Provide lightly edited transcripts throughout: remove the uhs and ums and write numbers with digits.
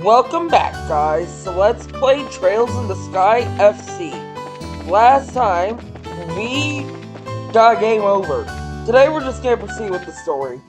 Welcome back, guys. So let's play Trails in the Sky FC. Last time, we got game over. Today, we're just gonna proceed with the story.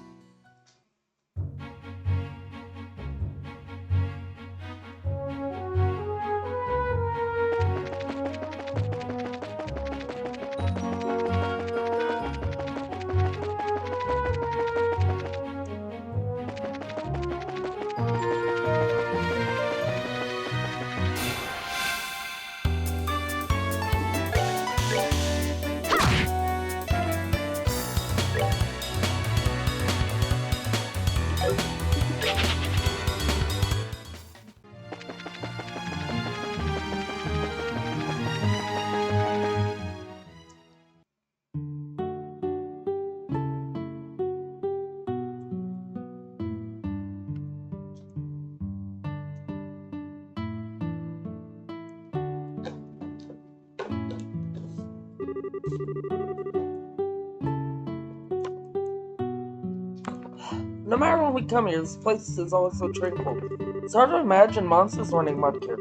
No matter when we come here, this place is always so tranquil. It's hard to imagine monsters running mud here.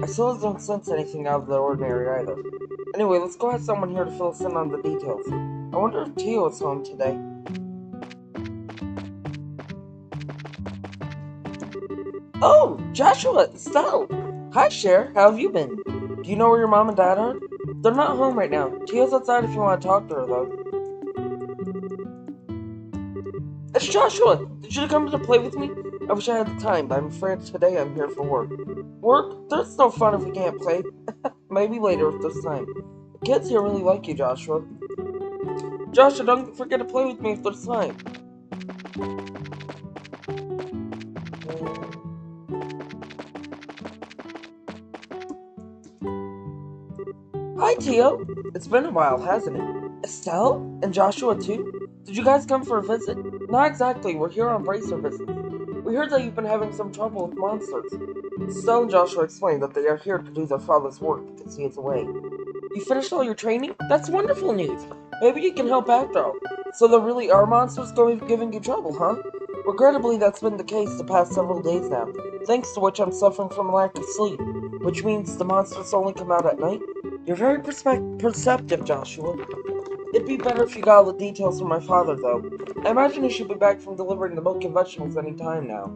I still don't sense anything out of the ordinary either. Anyway, let's go have someone here to fill us in on the details. I wonder if Tio is home today. Oh, Joshua, Estelle! Hi, Cher. How have you been? Do you know where your mom and dad are? They're not home right now. Tio's outside if you want to talk to her, though. It's Joshua! Did you come to play with me? I wish I had the time, but I'm afraid today I'm here for work. Work? There's no fun if we can't play. Maybe later if there's time. The kids here really like you, Joshua. Joshua, don't forget to play with me if there's time. Hi, Tio. It's been a while, hasn't it? Estelle? And Joshua, too? Did you guys come for a visit? Not exactly. We're here on bracer visits. We heard that you've been having some trouble with monsters. Estelle and Joshua explained that they are here to do their father's work because he is away. You finished all your training? That's wonderful news. Maybe you can help after all. So there really are monsters giving you trouble, huh? Regrettably, that's been the case the past several days now, thanks to which I'm suffering from a lack of sleep, which means the monsters only come out at night. You're very perceptive, Joshua. It'd be better if you got all the details from my father, though. I imagine he should be back from delivering the milk and vegetables any time now.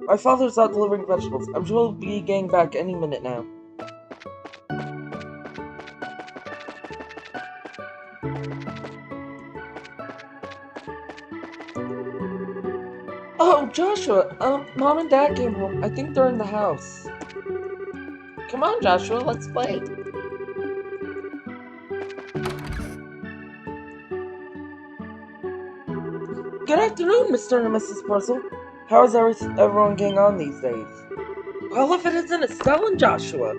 My father's out delivering vegetables. I'm sure he'll be getting back any minute now. Oh, Joshua, Mom and Dad came home. I think they're in the house. Come on, Joshua, let's play. Good afternoon, Mr. and Mrs. Perzel. How is everyone getting on these days? Well, if it isn't Estelle and Joshua.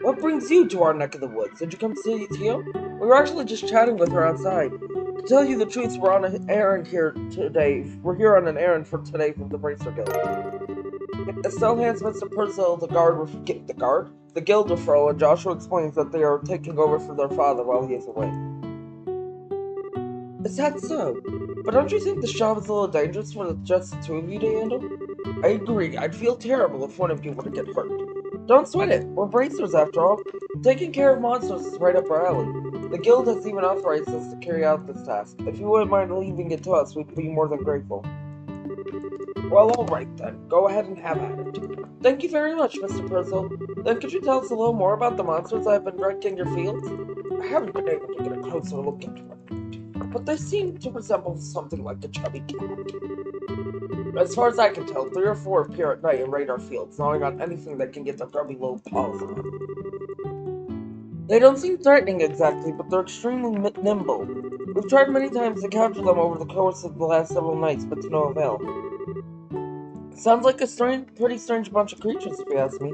What brings you to our neck of the woods? Did you come to see Tio? We were actually just chatting with her outside. To tell you the truth, we're on an errand here today. We're here on an errand for today from the Bracer Guild. Estelle hands Mr. Perzel the guild referral, and Joshua explains that they are taking over for their father while he is away. Is that so? But don't you think this job is a little dangerous for just the two of you to handle? I agree. I'd feel terrible if one of you were to get hurt. Don't sweat it. We're bracers after all. Taking care of monsters is right up our alley. The guild has even authorized us to carry out this task. If you wouldn't mind leaving it to us, we'd be more than grateful. Well, alright then. Go ahead and have at it. Thank you very much, Mr. Perzel. Then could you tell us a little more about the monsters that have been wrecking your fields? I haven't been able to get a closer look into them, but they seem to resemble something like a chubby cat. As far as I can tell, 3 or 4 appear at night and raid our fields, gnawing on anything that can get their grubby little paws on. They don't seem threatening exactly, but they're extremely nimble. We've tried many times to capture them over the course of the last several nights, but to no avail. Sounds like a pretty strange bunch of creatures, if you ask me.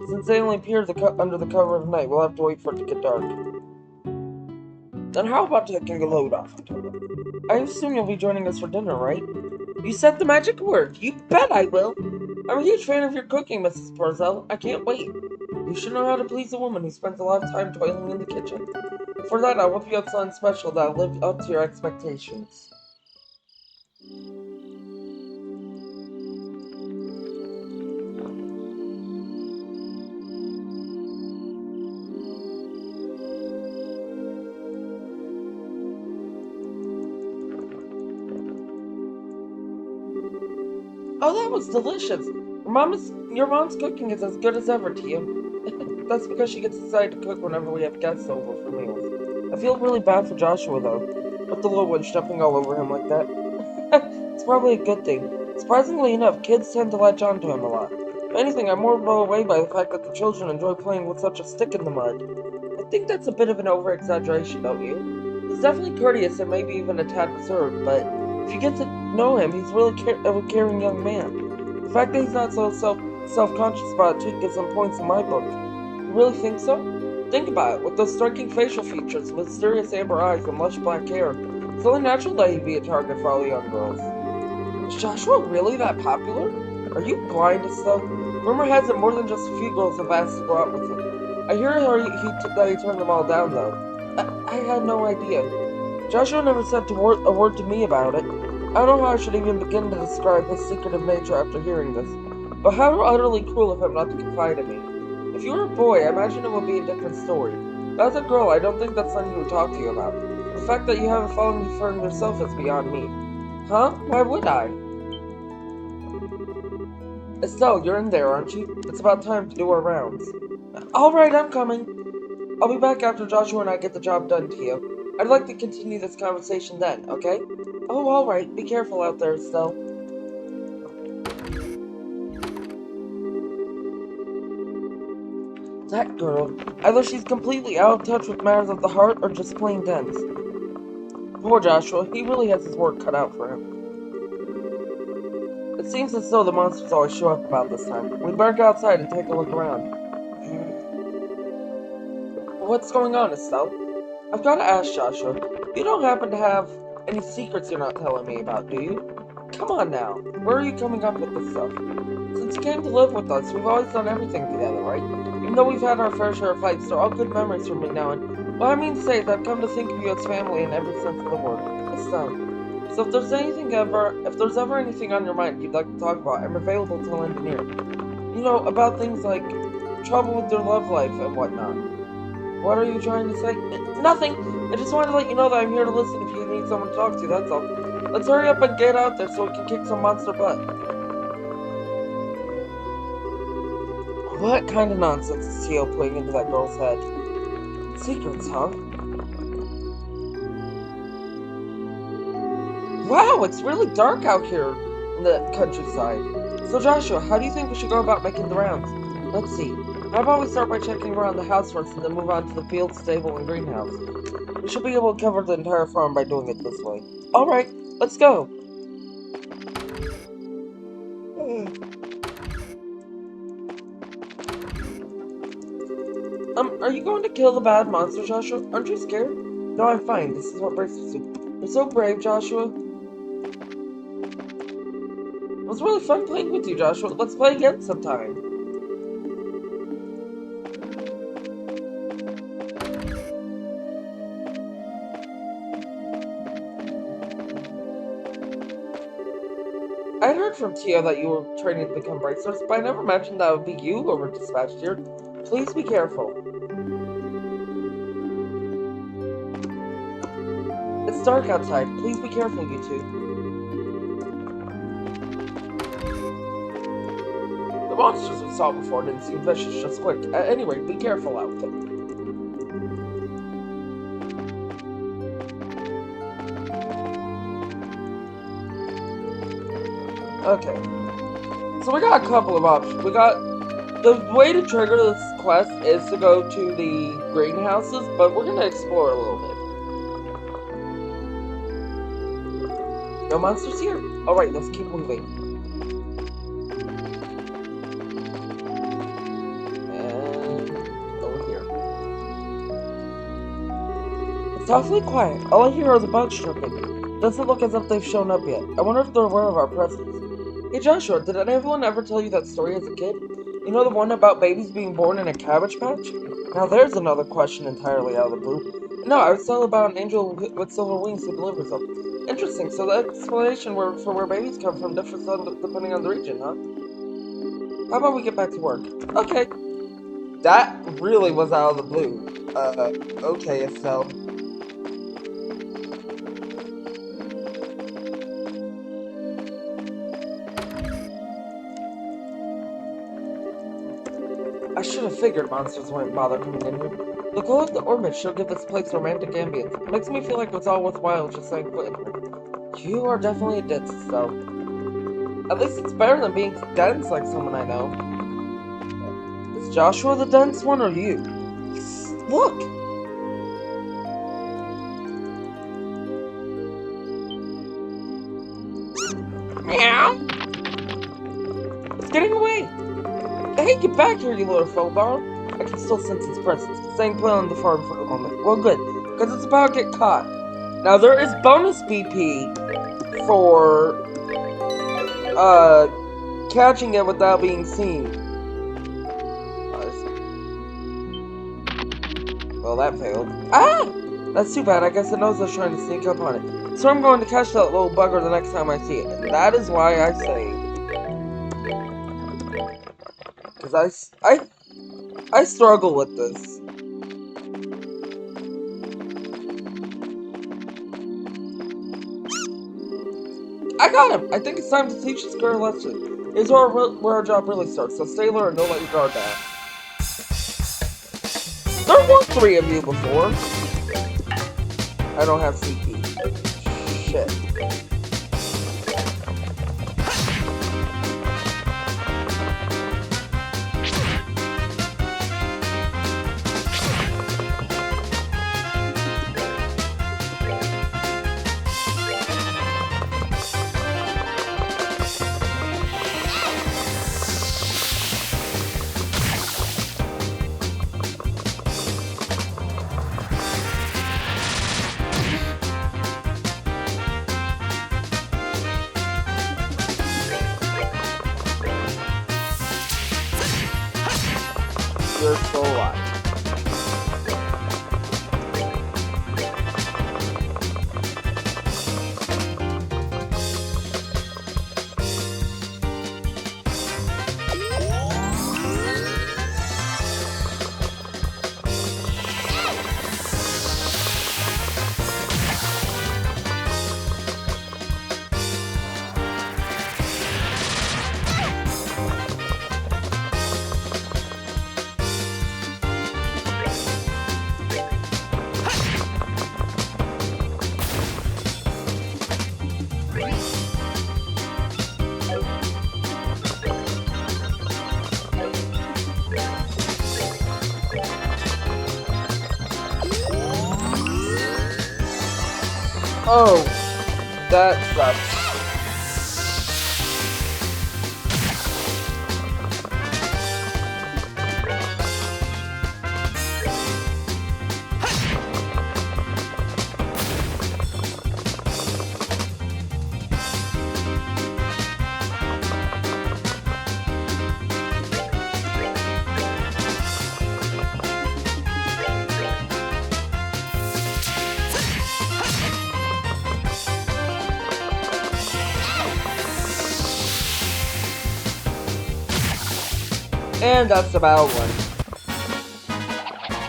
Since they only appear under the cover of night, we'll have to wait for it to get dark. Then how about taking a load off until then? I assume you'll be joining us for dinner, right? You said the magic word. You bet I will. I'm a huge fan of your cooking, Mrs. Perzel. I can't wait. You should know how to please a woman who spends a lot of time toiling in the kitchen. For that, I'll whip you up something special that'll live up to your expectations. Oh, that was delicious. Your mom's cooking is as good as ever, Tia. That's because she gets decided to cook whenever we have guests over for meals. I feel really bad for Joshua, though, with the little one jumping all over him like that. It's probably a good thing. Surprisingly enough, kids tend to latch onto him a lot. If anything, I'm more blown away by the fact that the children enjoy playing with such a stick in the mud. I think that's a bit of an over-exaggeration, don't you? He's definitely courteous and maybe even a tad reserved, but if you get to know him, he's really a caring young man. The fact that he's not so self-conscious about it too gives him points in my book. You really think so? Think about it. With those striking facial features, mysterious amber eyes, and lush black hair, it's only natural that he'd be a target for all the young girls. Is Joshua really that popular? Are you blind, Estelle? Rumor has it more than just a few girls have asked to go out with him. I hear that he turned them all down, though. I had no idea. Joshua never said a word to me about it. I don't know how I should even begin to describe his secretive nature after hearing this. But how utterly cruel of him not to confide in me. If you were a boy, I imagine it would be a different story. But as a girl, I don't think that's something he would talk to you about. The fact that you haven't fallen for him yourself is beyond me. Huh? Why would I? Estelle, you're in there, aren't you? It's about time to do our rounds. Alright, I'm coming. I'll be back after Joshua and I get the job done, Tio. I'd like to continue this conversation then, okay? Oh, alright. Be careful out there, Estelle. That girl. Either she's completely out of touch with matters of the heart or just plain dense. Poor Joshua. He really has his work cut out for him. It seems as though the monsters always show up about this time. We better go outside and take a look around. What's going on, Estelle? I've got to ask, Joshua. You don't happen to have any secrets you're not telling me about, do you? Come on now. Where are you coming up with this stuff? Since you came to live with us, we've always done everything together, right? Even though we've had our fair share of fights, they're all good memories for me now, and what I mean to say is I've come to think of you as family in every sense of the word. Estelle. So if there's ever anything on your mind you'd like to talk about, I'm available to lend an ear. You know, about things like trouble with your love life and whatnot. What are you trying to say? Nothing! I just wanted to let you know that I'm here to listen if you need someone to talk to, that's all. Let's hurry up and get out there so we can kick some monster butt. What kind of nonsense is Tio putting into that girl's head? Secrets, huh? Wow, it's really dark out here in the countryside. So Joshua, how do you think we should go about making the rounds? Let's see. How about we start by checking around the house first and then move on to the field, stable, and greenhouse? We should be able to cover the entire farm by doing it this way. Alright, let's go. Are you going to kill the bad monster, Joshua? Aren't you scared? No, I'm fine. This is what braces do. You're so brave, Joshua. It was really fun playing with you, Joshua. Let's play again sometime. I'd heard from Tio that you were training to become bracers, but I never imagined that would be you who were dispatched here. Please be careful. It's dark outside. Please be careful, you two. The monsters we saw before didn't seem vicious just quick. At any rate, be careful out there. Okay. So we got a couple of options. The way to trigger this quest is to go to the greenhouses, but we're gonna explore a little bit. No monsters here? Alright, let's keep moving. And over here. It's awfully quiet. All I hear are the bugs chirping. Doesn't look as if they've shown up yet. I wonder if they're aware of our presence. Hey Joshua, did anyone ever tell you that story as a kid? You know the one about babies being born in a cabbage patch? Now there's another question entirely out of the blue. No, I was telling about an angel with silver wings who delivers them. Interesting, so the explanation for where babies come from differs depending on the region, huh? How about we get back to work? Okay. That really was out of the blue. Okay, Estelle. I should have figured monsters wouldn't bother coming in here. The glow of the orbit should give this place romantic ambience. It makes me feel like it's all worthwhile just saying put in here. You are definitely a dense, so. At least it's better than being dense like someone I know. Is Joshua the dense one or you? Look! Meow! It's getting away! Hey, get back here, you little fellbar! I can still sense its presence. Staying put on the farm for the moment. Well, good, because it's about to get caught. Now, there is bonus BP for, catching it without being seen. Well, that failed. Ah! That's too bad. I guess it knows I was trying to sneak up on it. So I'm going to catch that little bugger the next time I see it. And that is why I say... Because I struggle with this. I got him! I think it's time to teach this girl a lesson. It's where our job really starts, so stay alert and don't let your guard down. There were 3 of you before. I don't have CP. Shit. You're still alive. Oh, that sucks. And that's about one.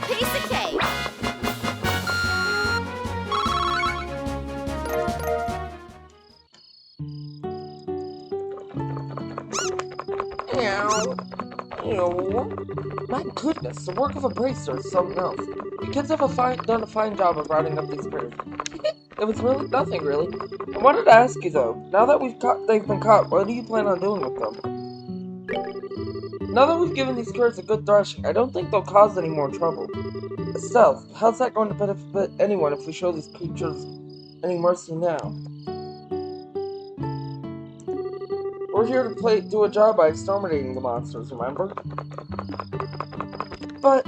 Piece of cake. My goodness, the work of a bracer is something else. You kids have done a fine job of rounding up these birds. It was really nothing, really. I wanted to ask you though. Now that they've been caught, what do you plan on doing with them? Now that we've given these birds a good thrashing, I don't think they'll cause any more trouble. Estelle, how's that going to benefit anyone if we show these creatures any mercy now? We're here to do a job by exterminating the monsters, remember? But...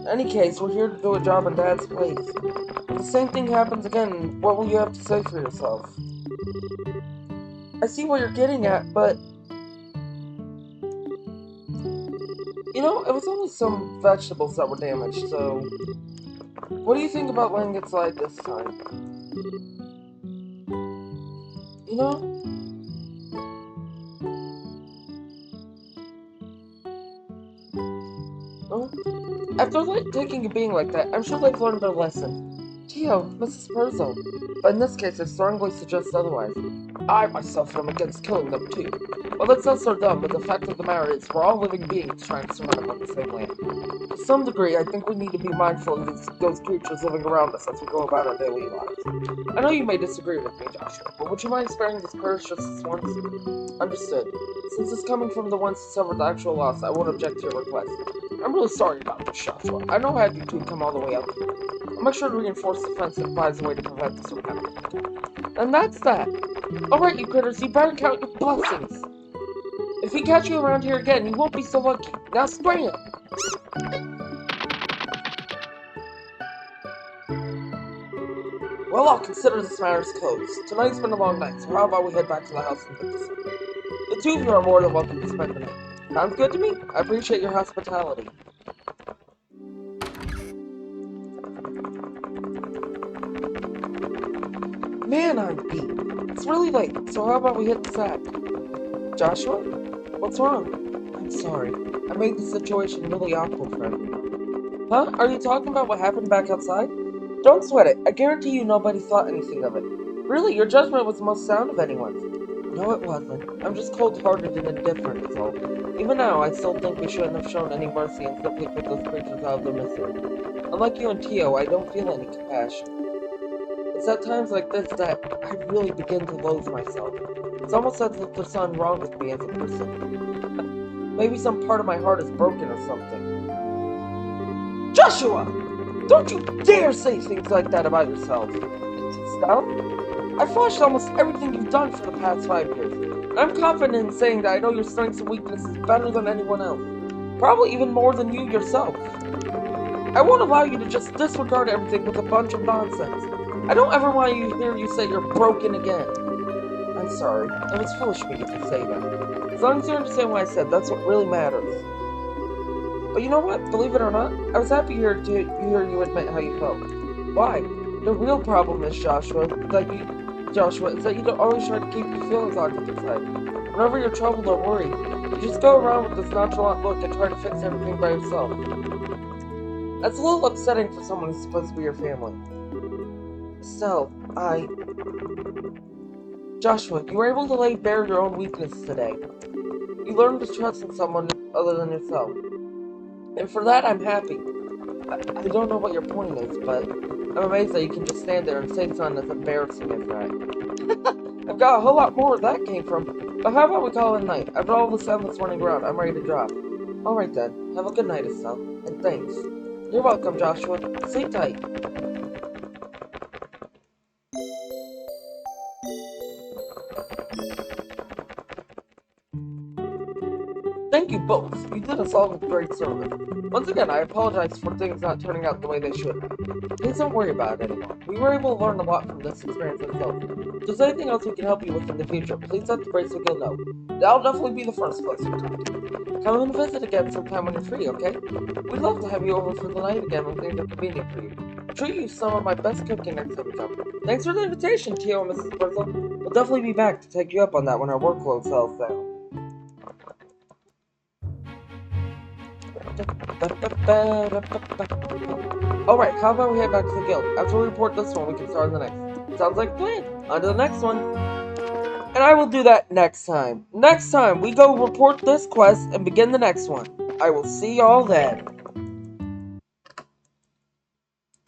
in any case, we're here to do a job in Dad's place. If the same thing happens again, what will you have to say for yourself? I see what you're getting at, but... you know, it was only some vegetables that were damaged, so... what do you think about letting it slide this time? You know? Oh? After taking a beating like that, I'm sure they've learned their lesson. Tio, Mrs. Perzel. But in this case, I strongly suggest otherwise. I myself am against killing them too. Well, that's us or them, but the fact of the matter is, we're all living beings trying to survive on the same land. To some degree, I think we need to be mindful of those creatures living around us as we go about our daily lives. I know you may disagree with me, Joshua, but would you mind sparing this parish just this once? Understood. Since it's coming from the ones who suffered the actual loss, I won't object to your request. I'm really sorry about this, Joshua. I know I had you two come all the way up here. I'll make sure to reinforce the fence and devise a way to prevent this from happening. And that's that. Alright, you critters, you better count your blessings. If we catch you around here again, you won't be so lucky. Now scram! Well, I'll consider this matter as closed. Tonight's been a long night, so how about we head back to the house and get this over? The two of you are more than welcome to spend the night. Sounds good to me. I appreciate your hospitality. Man, I'm beat. It's really late, so how about we hit the sack? Joshua? What's wrong? I'm sorry. I made the situation really awkward for everyone. Huh? Are you talking about what happened back outside? Don't sweat it. I guarantee you nobody thought anything of it. Really, your judgment was the most sound of anyone's. No, it wasn't. I'm just cold-hearted and indifferent, is all. Even now, I still think we shouldn't have shown any mercy and simply put those creatures out of their misery. Unlike you and Tio, I don't feel any compassion. It's at times like this that I really begin to loathe myself. It's almost as if there's something wrong with me as a person. Maybe some part of my heart is broken or something. Joshua! Don't you dare say things like that about yourself. Estelle? I've watched almost everything you've done for the past 5 years, and I'm confident in saying that I know your strengths and weaknesses better than anyone else. Probably even more than you yourself. I won't allow you to just disregard everything with a bunch of nonsense. I don't ever want to hear you say you're broken again. I'm sorry. It was foolish of me to say that. As long as you understand what I said, that's what really matters. But you know what? Believe it or not, I was happy to hear you admit how you felt. Why? The real problem is, Joshua, is that you don't always try to keep your feelings locked inside. Whenever you're troubled or worried, you just go around with this nonchalant look and try to fix everything by yourself. That's a little upsetting for someone who's supposed to be your family. Estelle, Joshua, you were able to lay bare your own weakness today. You learned to trust in someone other than yourself. And for that, I'm happy. I don't know what your point is, but I'm amazed that you can just stand there and say something as embarrassing as that. I've got a whole lot more where that came from, but how about we call it a night? After all the sun that's running around, I'm ready to drop. Alright then, have a good night, Estelle, and thanks. You're welcome, Joshua. Sleep tight. Thank you both. You did us all a great service. Once again, I apologize for things not turning out the way they should have. Please don't worry about it anymore. We were able to learn a lot from this experience itself. If there's anything else we can help you with in the future, please let the Bracelet Guild know. That'll definitely be the first place we talk to. Come and visit again sometime when you're free, okay? We'd love to have you over for the night again when things are convenient for you. I'll treat you to some of my best cooking next time we come. Thanks for the invitation, Tio and Mrs. Perzel. We'll definitely be back to take you up on that when our workload settles down. Alright, how about we head back to the guild? After we report this one, we can start on the next. Sounds like a plan. On to the next one. And I will do that next time. Next time, we go report this quest and begin the next one. I will see y'all then.